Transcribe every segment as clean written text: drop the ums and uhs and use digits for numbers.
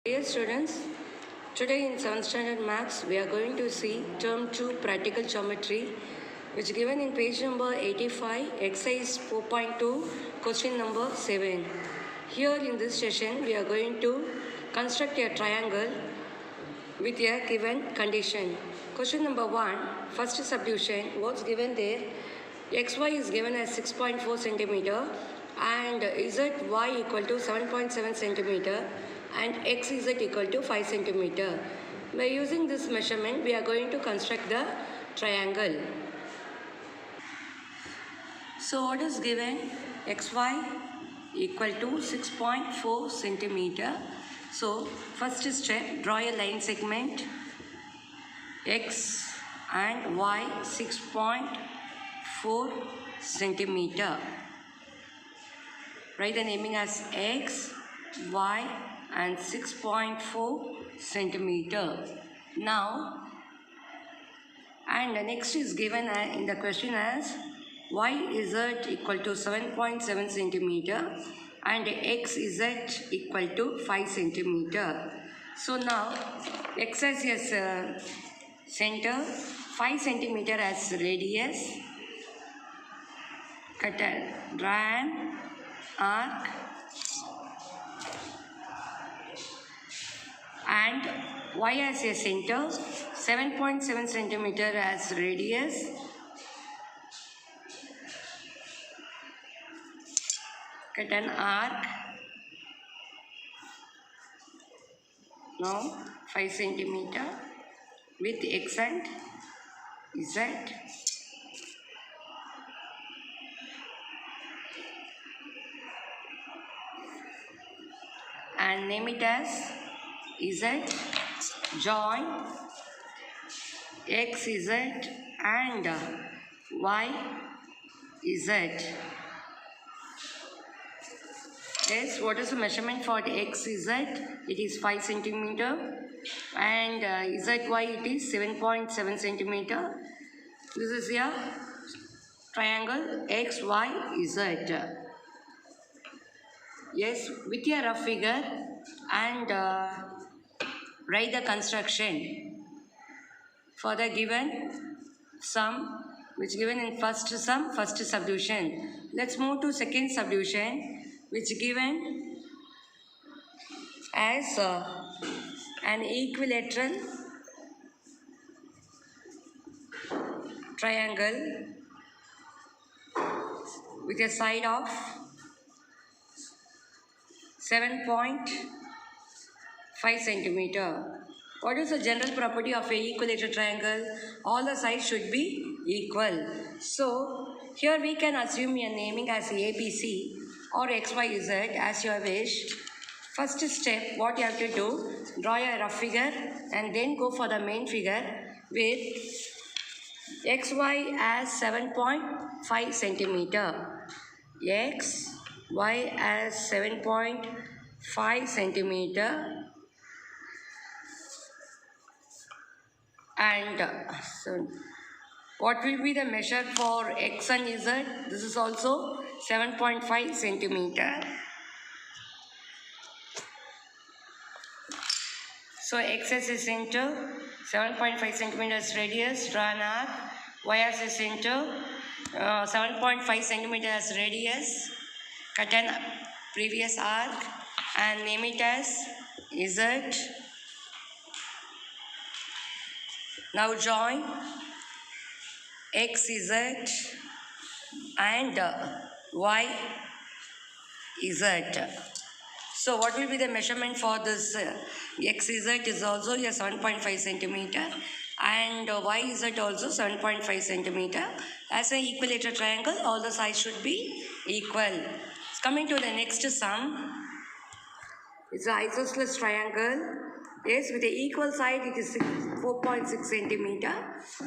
Dear students, today in 7th standard maths we are going to see term 2 practical geometry which given in page number 85 exercise 4.2 question number 7. Here in this session we are going to construct a triangle with a given condition. Question number 1, first subdivision, what's given there? XY is given as 6.4 centimeter and ZY equal to 7.7 centimeter and XZ equal to 5 centimeter. By using this measurement, we are going to construct the triangle. So what is given? XY equal to 6.4 centimeter. So first step, draw a line segment X and Y 6.4 centimeter. Write the naming as X, Y and 6.4 centimeter. Now, and the next is given in the question as YZ equal to 7.7 centimeter and XZ equal to 5 centimeter. So now, X as center, 5 centimeter as radius, cut a draw an arc and Y as a center, 7.7 centimeter as radius, cut an arc, now 5 centimeter with X and Z. And name it as Z, join XZ and YZ. Yes, what is the measurement for the XZ? It is 5 centimeter and ZY it is 7.7 centimeter. This is a triangle XYZ. Yes, with your rough figure and write the construction for the given sum which given in first sum, first subdivision. Let's move to second subdivision which given as an equilateral triangle with a side of 7.5 centimeter. What is the general property of a equilateral triangle? All the sides should be equal. So here we can assume a naming as ABC or XYZ as you wish. First step, what you have to do, draw a rough figure and then go for the main figure with XY as 7.5 centimeter. X, Y as 7.5 centimeter and so what will be the measure for X and Z? This is also 7.5 centimeter. So X as a center, 7.5 centimeters radius, draw an arc. Y as a center, 7.5 centimeters radius, cut an previous arc and name it as Z. Now join XZ and YZ. So what will be the measurement for this XZ is also a 7.5 centimeter and YZ also 7.5 centimeter. As an equilateral triangle, all the sides should be equal. Coming to the next sum, it's an isosceles triangle. Yes, with the equal side it is 4.6 centimeter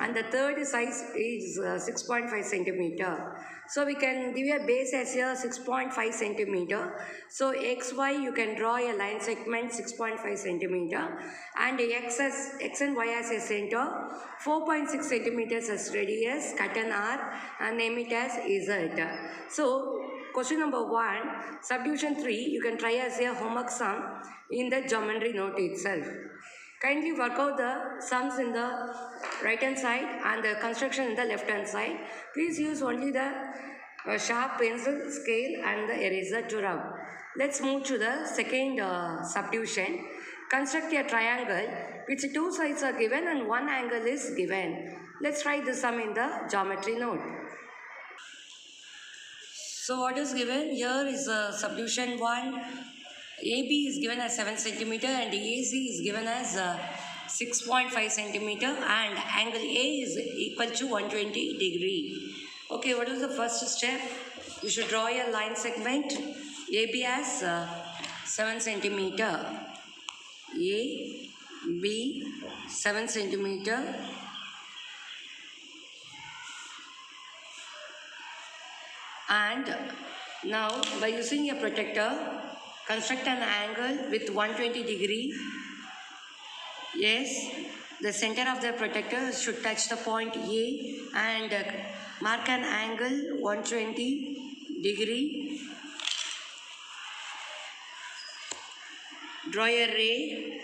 and the third size is 6.5 centimeter. So we can give a base as a 6.5 centimeter. So XY you can draw a line segment 6.5 centimeter and X and Y as a center, 4.6 centimeters as radius, cut an arc and name it as Z. So question number 1, subdivision 3, you can try as a homework sum in the geometry note itself. Kindly work out the sums in the right hand side and the construction in the left hand side. Please use only the sharp pencil, scale and the eraser to rub. Let's move to the second subdivision. Construct a triangle which two sides are given and one angle is given. Let's write the sum in the geometry note. So what is given here is subdivision 1. AB is given as 7 centimeter and AC is given as 6.5 centimeter and angle A is equal to 120 degree. Okay, what is the first step? You should draw a line segment. AB as 7 centimeter. A, B, 7 centimeter. And now by using a protractor, construct an angle with 120 degree. Yes, the center of the protractor should touch the point A and mark an angle 120 degree. Draw a ray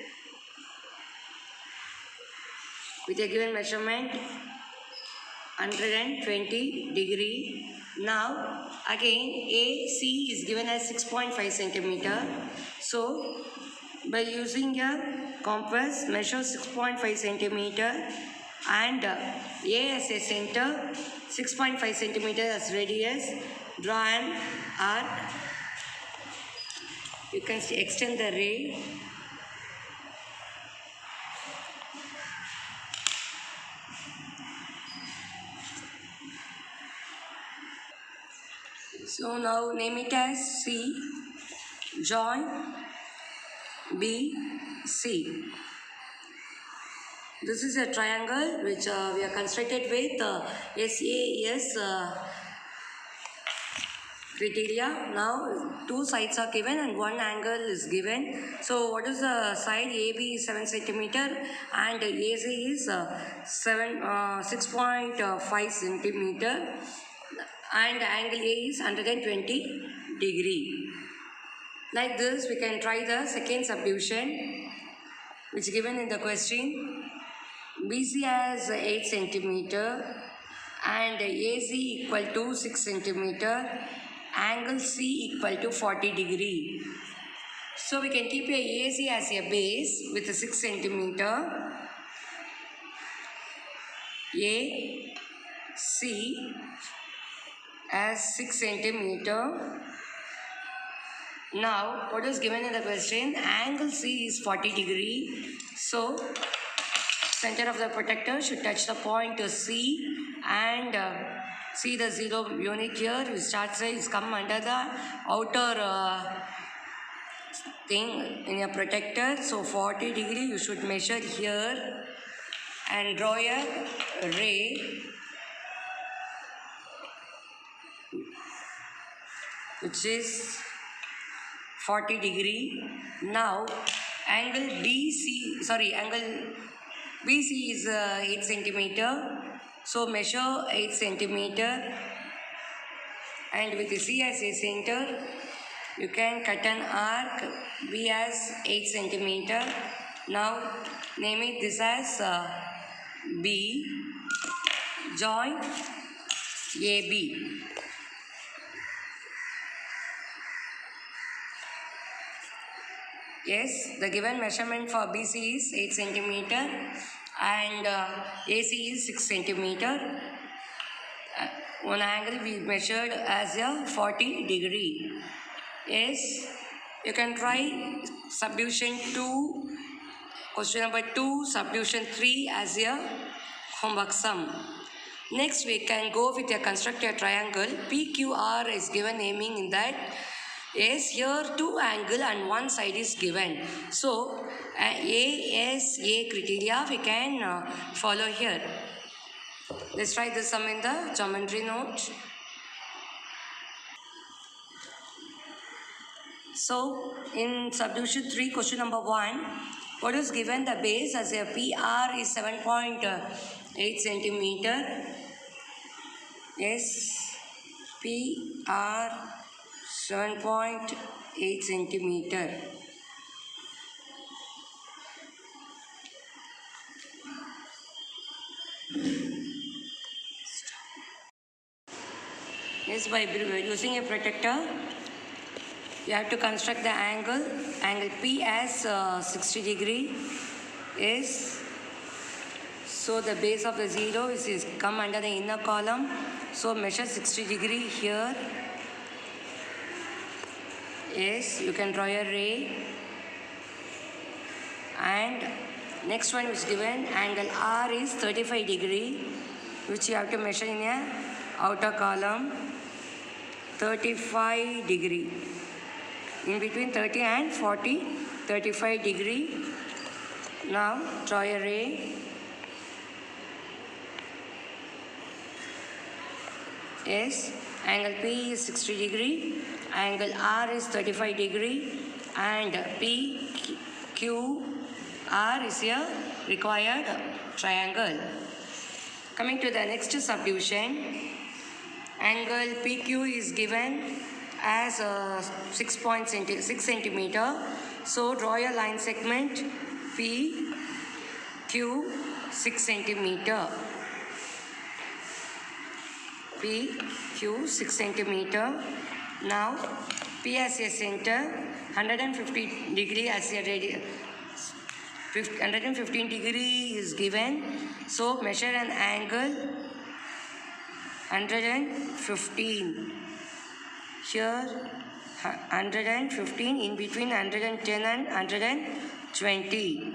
with a given measurement 120 degree. Now again AC is given as 6.5 centimeter. So by using a compass, measure 6.5 centimeter and A as a center, 6.5 centimeter as radius. Draw an arc. You can extend the ray. So now name it as C. Join B, C. This is a triangle which we are constructed with SAS criteria. Now two sides are given and one angle is given. So what is the side? AB is 7 centimeter and AC is 6.5 centimeter and angle A is 120 degree. Like this, we can try the second subdivision which is given in the question. BC has 8 centimeter and AC equal to 6 centimeter. Angle C equal to 40 degree. So we can keep a AC as a base with a 6 centimeter. AC as 6 centimeter. Now, what is given in the question? Angle C is 40 degree. So, center of the protector should touch the point to C and see the 0 unit here. You start size come under the outer thing in your protector. So, 40 degree you should measure here and draw a ray which is 40 degree. Now angle BC is 8 centimeter. So measure 8 centimeter and with C as a center you can cut an arc. B as 8 centimeter. Now name it this as B. Join AB. Yes, the given measurement for BC is 8 centimeter and AC is 6 centimeter. One angle we measured as a 40 degree. Yes, you can try subdivision 2, question number 2, subdivision 3 as a homework sum. Next we can go with a constructed triangle. PQR is given naming in that. Yes, here two angle and one side is given. So, ASA criteria we can follow here. Let's try this sum in the geometry note. So, in subdivision 3, question number 1, what is given? The base as a PR is 7.8 centimeter. Yes, PR 7.8 centimeter. Yes, by using a protractor, you have to construct the angle P as 60 degree. Is so the base of the zero is come under the inner column. So measure 60 degree here. Yes, you can draw a ray. And next one is given, angle R is 35 degree, which you have to measure in a outer column, 35 degree. In between 30 and 40, 35 degree. Now draw a ray. Yes, angle P is 60 degree, angle R is 35 degree, and PQR is a required triangle. Coming to the next subdivision, angle PQ is given as 6 centimeter. So draw a line segment PQ 6 centimeter. PQ 6 centimeter. Now P as a center, 150 degree as a radius. 115 degree is given. So measure an angle 115. Here 115, in between 110 and 120.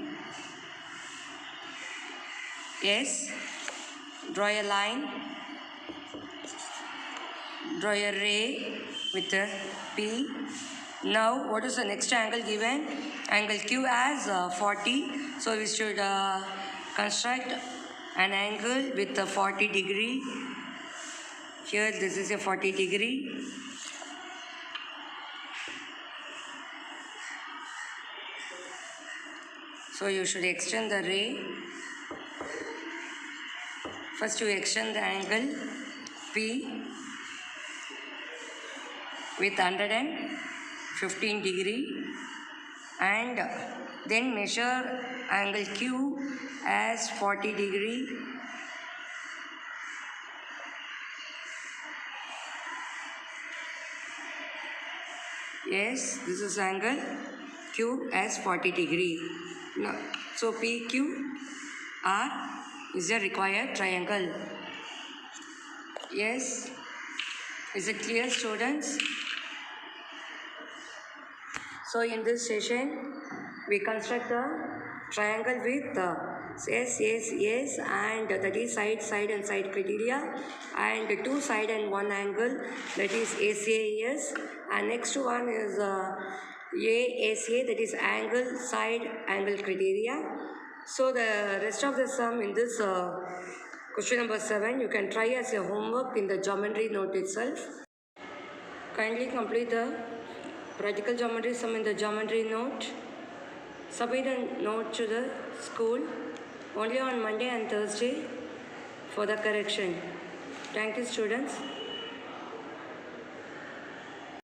Yes. Draw a line. Draw a ray with a P. Now, what is the next angle given? Angle Q as 40. So, we should construct an angle with a 40 degree. Here, this is a 40 degree. So, you should extend the ray. First, you extend the angle P with 115 degree, and then measure angle Q as 40 degree. Yes, this is angle Q as 40 degree. Now, so PQR is a required triangle. Yes, is it clear, students? So in this session, we construct a triangle with yes, and that is side and side criteria, and two side and one angle, that is ACAS, and next one is AACA, that is angle side angle criteria. So the rest of the sum in this question number 7, you can try as a homework in the geometry note itself. Kindly complete the practical geometry sum in the geometry note. Submit a note to the school only on Monday and Thursday for the correction. Thank you, students.